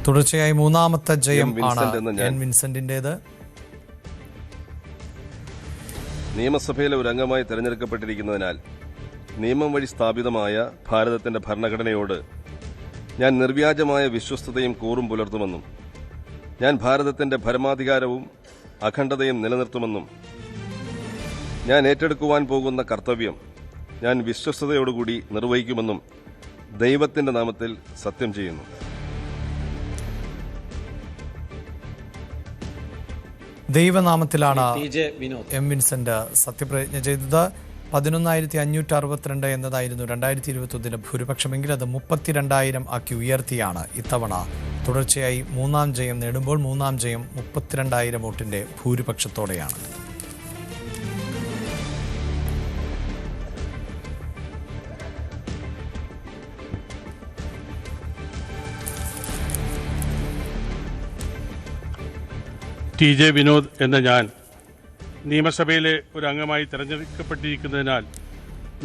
തുടർച്ചയായി മൂന്നാമത്തെ ജയം ആണ് എൻ വിൻസെന്റിന്റേത്. നിയമസഭയിലെ ഒരു അംഗമായി തെരഞ്ഞെടുക്കപ്പെട്ടിരിക്കുന്നതിനാൽ നിയമം വഴി സ്ഥാപിതമായ ഭാരതത്തിന്റെ ഭരണഘടനയോട് ഞാൻ നിർവ്യാജമായ വിശ്വസ്തതയും കൂറും പുലർത്തുമെന്നും ഞാൻ ഭാരതത്തിന്റെ പരമാധികാരവും അഖണ്ഡതയും നിലനിർത്തുമെന്നും ഞാൻ ഏറ്റെടുക്കുവാൻ പോകുന്ന കർത്തവ്യം ഞാൻ വിശ്വസ്തയോടുകൂടി നിർവഹിക്കുമെന്നും ദൈവത്തിന്റെ നാമത്തിൽ സത്യം ചെയ്യുന്നു. ദൈവനാമത്തിലാണ് എം വിൻസെന്റ് സത്യപ്രതിജ്ഞ ചെയ്തത്. 11,562 എന്നതായിരുന്നു 2021 ഭൂരിപക്ഷമെങ്കിൽ അത് 32,000 ആക്കി ഉയർത്തിയാണ് ഇത്തവണ തുടർച്ചയായി മൂന്നാം ജയം നേടുമ്പോൾ മൂന്നാം ജയം 32,000 വോട്ടിന്റെ ഭൂരിപക്ഷത്തോടെയാണ്. TJ വിനോദ് എന്ന ഞാൻ നിയമസഭയിലെ ഒരു അംഗമായി തെരഞ്ഞെടുക്കപ്പെട്ടിരിക്കുന്നതിനാൽ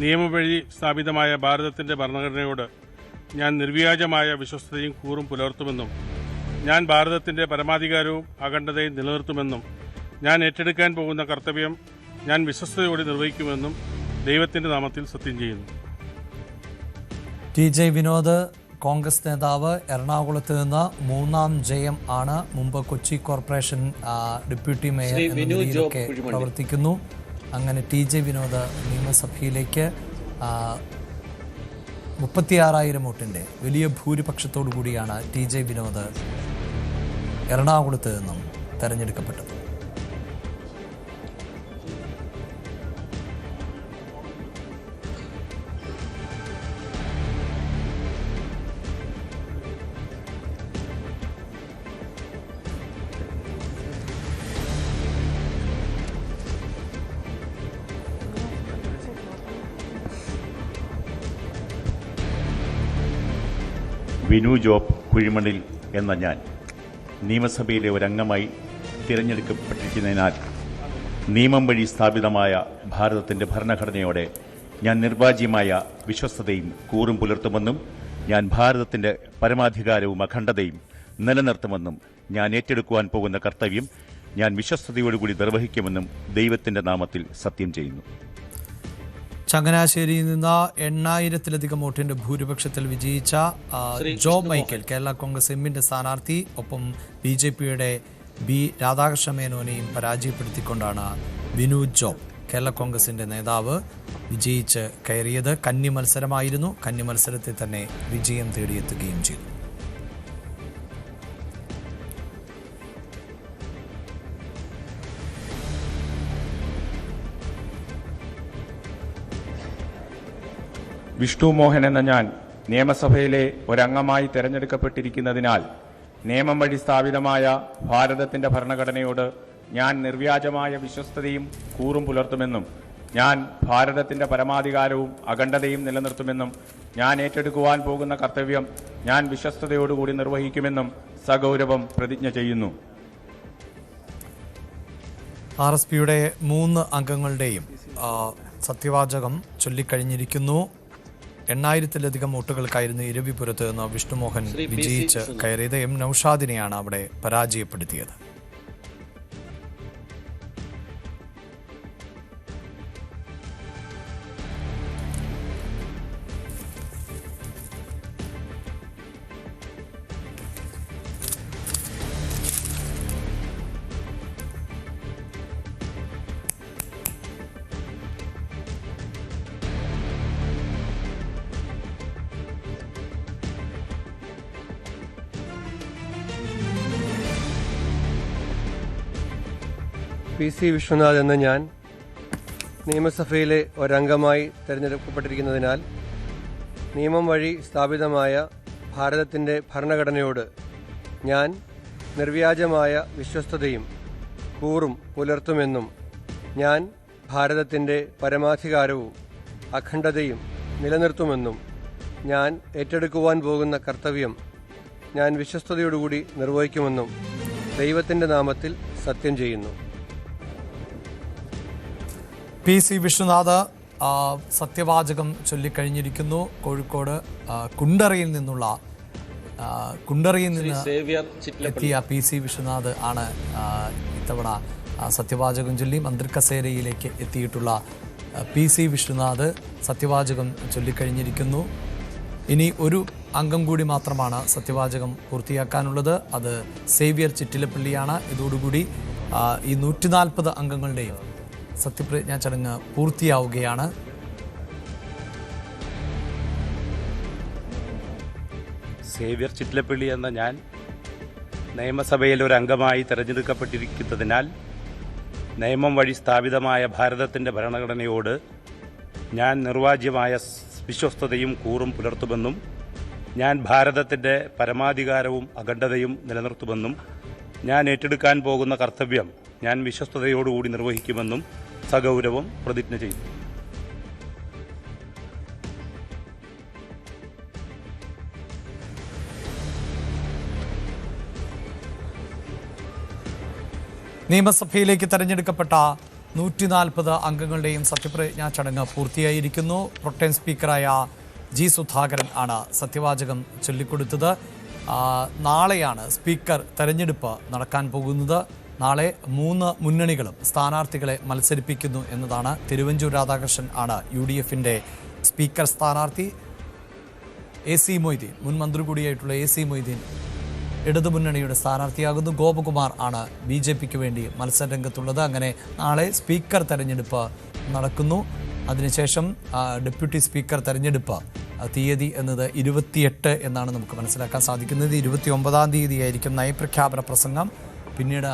നിയമം വഴി സ്ഥാപിതമായ ഭാരതത്തിന്റെ ഭരണഘടനയോട് ഞാൻ നിർവ്യാജമായ വിശ്വസ്തതയും കൂറും പുലർത്തുമെന്നും ഞാൻ ഭാരതത്തിന്റെ പരമാധികാരവും അഖണ്ഡതയും നിലനിർത്തുമെന്നും ഞാൻ ഏറ്റെടുക്കാൻ പോകുന്ന കർത്തവ്യം ഞാൻ വിശ്വസ്തയോടെ നിർവഹിക്കുമെന്നും ദൈവത്തിന്റെ നാമത്തിൽ സത്യം ചെയ്യുന്നു. TJ വിനോദ് കോൺഗ്രസ് നേതാവ്, എറണാകുളത്ത് നിന്ന് മൂന്നാം ജയം ആണ്. മുമ്പ് കൊച്ചി കോർപ്പറേഷൻ ഡെപ്യൂട്ടി മേയർ എന്ന നിലയിലൊക്കെ പ്രവർത്തിക്കുന്നു. അങ്ങനെ TJ വിനോദ് നിയമസഭയിലേക്ക് 36,000 വോട്ടിന്റെ വലിയ ഭൂരിപക്ഷത്തോടു കൂടിയാണ് TJ വിനോദ് എറണാകുളത്ത് നിന്നും തെരഞ്ഞെടുക്കപ്പെട്ടത്. വിനു ജോബ് കുഴിമണ്ണിൽ എന്ന ഞാൻ നിയമസഭയിലെ ഒരംഗമായി തിരഞ്ഞെടുക്കപ്പെട്ടിരിക്കുന്നതിനാൽ നിയമം വഴി സ്ഥാപിതമായ ഭാരതത്തിന്റെ ഭരണഘടനയോടെ ഞാൻ നിർവാജ്യമായ വിശ്വസ്തതയും കൂറും പുലർത്തുമെന്നും ഞാൻ ഭാരതത്തിന്റെ പരമാധികാരവും അഖണ്ഡതയും നിലനിർത്തുമെന്നും ഞാൻ ഏറ്റെടുക്കുവാൻ പോകുന്ന കർത്തവ്യം ഞാൻ വിശ്വസ്തയോടുകൂടി നിർവഹിക്കുമെന്നും ദൈവത്തിന്റെ നാമത്തിൽ സത്യം ചെയ്യുന്നു. ചങ്ങനാശ്ശേരിയിൽ നിന്ന് 8,000-ലധികം വോട്ടിന്റെ ഭൂരിപക്ഷത്തിൽ വിജയിച്ച ജോബ് മൈക്കൽ കേരള കോൺഗ്രസ് എമ്മിന്റെ സ്ഥാനാർത്ഥി, ഒപ്പം BJPയുടെ B രാധാകൃഷ്ണ മേനോനെയും പരാജയപ്പെടുത്തിക്കൊണ്ടാണ് വിനു ജോബ് കേരള കോൺഗ്രസിന്റെ നേതാവ് വിജയിച്ച് കയറിയത്. കന്നി മത്സരമായിരുന്നു. കന്നി മത്സരത്തിൽ തന്നെ വിജയം തേടിയെത്തുകയും ചെയ്തു. വിഷ്ണു മോഹൻ എന്ന ഞാൻ നിയമസഭയിലെ ഒരംഗമായി തെരഞ്ഞെടുക്കപ്പെട്ടിരിക്കുന്നതിനാൽ നിയമം വഴി സ്ഥാപിതമായ ഭാരതത്തിന്റെ ഭരണഘടനയോട് ഞാൻ നിർവ്യാജമായ വിശ്വസ്തതയും കൂറും പുലർത്തുമെന്നും ഞാൻ ഭാരതത്തിന്റെ പരമാധികാരവും അഖണ്ഡതയും നിലനിർത്തുമെന്നും ഞാൻ ഏറ്റെടുക്കുവാൻ പോകുന്ന കർത്തവ്യം ഞാൻ വിശ്വസ്തയോടുകൂടി നിർവഹിക്കുമെന്നും സഗൗരവം പ്രതിജ്ഞ ചെയ്യുന്നു. RSPയുടെ 3 അംഗങ്ങളുടെയും സത്യവാചകം ചൊല്ലിക്കഴിഞ്ഞിരിക്കുന്നു. 8,000-ലധികം വോട്ടുകൾക്കായിരുന്നു ഇരവിപുരത്ത് നിന്ന് വിഷ്ണുമോഹൻ വിജയിച്ച് കയറിയത്. M നൌഷാദിനെയാണ് അവിടെ പരാജയപ്പെടുത്തിയത്. PC വിശ്വനാഥ് എന്ന ഞാൻ നിയമസഭയിലെ ഒരംഗമായി തിരഞ്ഞെടുക്കപ്പെട്ടിരിക്കുന്നതിനാൽ നിയമം വഴി സ്ഥാപിതമായ ഭാരതത്തിൻ്റെ ഭരണഘടനയോട് ഞാൻ നിർവ്യാജമായ വിശ്വസ്തതയും കൂറും പുലർത്തുമെന്നും ഞാൻ ഭാരതത്തിൻ്റെ പരമാധികാരവും അഖണ്ഡതയും നിലനിർത്തുമെന്നും ഞാൻ ഏറ്റെടുക്കുവാൻ പോകുന്ന കർത്തവ്യം ഞാൻ വിശ്വസ്തയോടുകൂടി നിർവഹിക്കുമെന്നും ദൈവത്തിൻ്റെ നാമത്തിൽ സത്യം ചെയ്യുന്നു. PC വിശ്വനാഥ് സത്യവാചകം ചൊല്ലിക്കഴിഞ്ഞിരിക്കുന്നു. കോഴിക്കോട് കുണ്ടറയിൽ നിന്നുള്ള കുണ്ടറിയിൽ നിന്ന് സേവ്യർ ചിറ്റിലപ്പള്ളി എത്തിയ PC വിശ്വനാഥ് ആണ് ഇത്തവണ സത്യവാചകം ചൊല്ലി മന്ത്രിക്കസേരയിലേക്ക് എത്തിയിട്ടുള്ള PC വിശ്വനാഥ് സത്യവാചകം ചൊല്ലിക്കഴിഞ്ഞിരിക്കുന്നു. ഇനി ഒരു അംഗം കൂടി മാത്രമാണ് സത്യവാചകം പൂർത്തിയാക്കാനുള്ളത്. അത് സേവ്യർ ചിറ്റിലപ്പള്ളിയാണ്. ഇതോടുകൂടി ഈ 140 അംഗങ്ങളുടെയും സത്യപ്രതിജ്ഞാ ചടങ്ങ് പൂർത്തിയാവുകയാണ്. സേവ്യർ ചിറ്റിലപ്പള്ളി എന്ന ഞാൻ നിയമസഭയിൽ ഒരു അംഗമായി തിരഞ്ഞെടുക്കപ്പെട്ടിരിക്കുന്നതിനാൽ നിയമം വഴി സ്ഥാപിതമായ ഭാരതത്തിൻ്റെ ഭരണഘടനയോട് ഞാൻ നിർവാജ്യമായ വിശ്വസ്തതയും കൂറും പുലർത്തുമെന്നും ഞാൻ ഭാരതത്തിൻ്റെ പരമാധികാരവും അഖണ്ഡതയും നിലനിർത്തുമെന്നും ഞാൻ ഏറ്റെടുക്കാൻ പോകുന്ന കർത്തവ്യം ഞാൻ വിശ്വസ്തതയോടുകൂടി നിർവഹിക്കുമെന്നും സഗൗരവം പ്രതിജ്ഞ ചെയ്തു. നിയമസഭയിലേക്ക് തെരഞ്ഞെടുക്കപ്പെട്ട 140 അംഗങ്ങളുടെയും സത്യപ്രതിജ്ഞാ ചടങ്ങ് പൂർത്തിയായിരിക്കുന്നു. പ്രൊട്ടേം സ്പീക്കറായ G. സുധാകരൻ ആണ് സത്യവാചകം ചൊല്ലിക്കൊടുത്തത്. നാളെയാണ് സ്പീക്കർ തെരഞ്ഞെടുപ്പ് നടക്കാൻ പോകുന്നത്. നാളെ 3 മുന്നണികളും സ്ഥാനാർത്ഥികളെ മത്സരിപ്പിക്കുന്നു എന്നതാണ്. തിരുവഞ്ചൂർ രാധാകൃഷ്ണൻ ആണ് UDFന്റെ സ്പീക്കർ സ്ഥാനാർത്ഥി. AC മൊയ്തീൻ, മുൻ മന്ത്രി കൂടിയായിട്ടുള്ള AC മൊയ്തീൻ ഇടതുമുന്നണിയുടെ സ്ഥാനാർത്ഥിയാകുന്നു. ഗോപകുമാർ ആണ് BJPക്ക് വേണ്ടി മത്സരരംഗത്തുള്ളത്. അങ്ങനെ നാളെ സ്പീക്കർ തെരഞ്ഞെടുപ്പ് നടക്കുന്നു. അതിനുശേഷം ഡെപ്യൂട്ടി സ്പീക്കർ തെരഞ്ഞെടുപ്പ് തീയതി എന്നത് 28 എന്നാണ് നമുക്ക് മനസ്സിലാക്കാൻ സാധിക്കുന്നത്. 29-ാം തീയതിയായിരിക്കും നയപ്രഖ്യാപന പ്രസംഗം. പിന്നീട്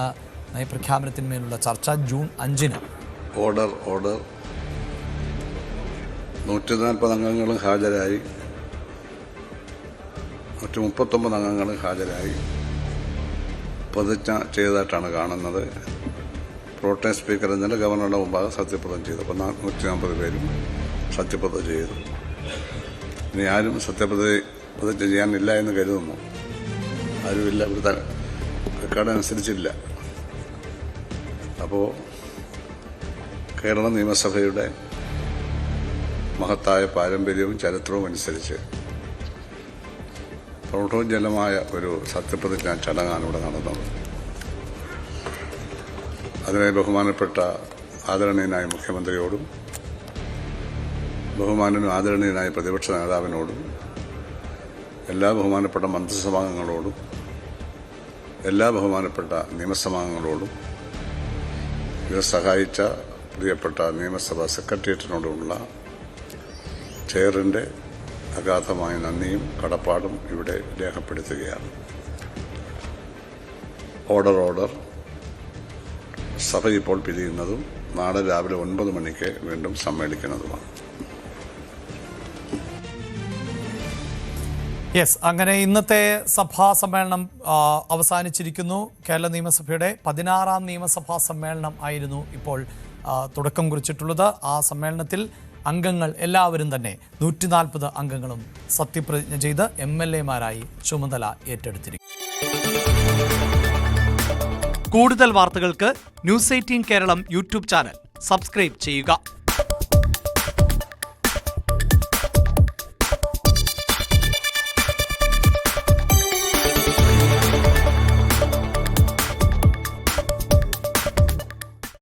നയപ്രഖ്യാപനത്തിന്മേലുള്ള ചർച്ച ജൂൺ 5-ന്. ഓർഡർ 140 അംഗങ്ങളും ഹാജരായി. 139 അംഗങ്ങളും ഹാജരായി പ്രതിജ്ഞ ചെയ്തതായിട്ടാണ് കാണുന്നത്. പ്രോട്ടേം സ്പീക്കർ ഇന്നലെ ഗവർണറുടെ മുമ്പാകെ സത്യപ്രതിജ്ഞ ചെയ്തു. അപ്പോൾ 140 പേരും സത്യപ്രതിജ്ഞ ചെയ്തു. ഇനി ആരും സത്യപ്രതിജ്ഞ ചെയ്യാനില്ല എന്ന് കരുതുന്നു. ആരുമില്ല. ഇവിടുത്തെ റെക്കോർഡ് അനുസരിച്ചില്ല. അപ്പോൾ കേരള നിയമസഭയുടെ മഹത്തായ പാരമ്പര്യവും ചരിത്രവും അനുസരിച്ച് പ്രോട്ടോജലമായ ഒരു സത്യപ്രതിജ്ഞാ ചടങ്ങാണ് ഇവിടെ നടന്നത്. അതിനെ ബഹുമാനപ്പെട്ട ആദരണീയനായ മുഖ്യമന്ത്രിയോടും ബഹുമാനനും ആദരണീയനായ പ്രതിപക്ഷ നേതാവിനോടും എല്ലാ ബഹുമാനപ്പെട്ട മന്ത്രിസഭാംഗങ്ങളോടും എല്ലാ ബഹുമാനപ്പെട്ട നിയമസഭാംഗങ്ങളോടും ഇത് സഹായിച്ച പ്രിയപ്പെട്ട നിയമസഭാ സെക്രട്ടേറിയറ്റിനോടുമുള്ള ചെയറിൻ്റെ അഗാധമായ നന്ദിയും കടപ്പാടും ഇവിടെ രേഖപ്പെടുത്തുകയാണ്. ഓർഡർ സഭ ഇപ്പോൾ പിരിയുന്നതും നാളെ രാവിലെ 9 മണിക്ക് വീണ്ടും സമ്മേളിക്കുന്നതുമാണ്. അങ്ങനെ ഇന്നത്തെ സഭാ സമ്മേളനം അവസാനിച്ചിരിക്കുന്നു. കേരള നിയമസഭയുടെ 16-ാം നിയമസഭാ സമ്മേളനം ആയിരുന്നു ഇപ്പോൾ തുടക്കം കുറിച്ചിട്ടുള്ളത്. ആ സമ്മേളനത്തിൽ അംഗങ്ങൾ എല്ലാവരും തന്നെ 140 അംഗങ്ങളും സത്യപ്രതിജ്ഞ ചെയ്ത് MLA-മാരായി ചുമതല ഏറ്റെടുത്തിരിക്കും. കൂടുതൽ വാർത്തകൾക്ക് News 18 Keralam YouTube channel subscribe ചെയ്യുക.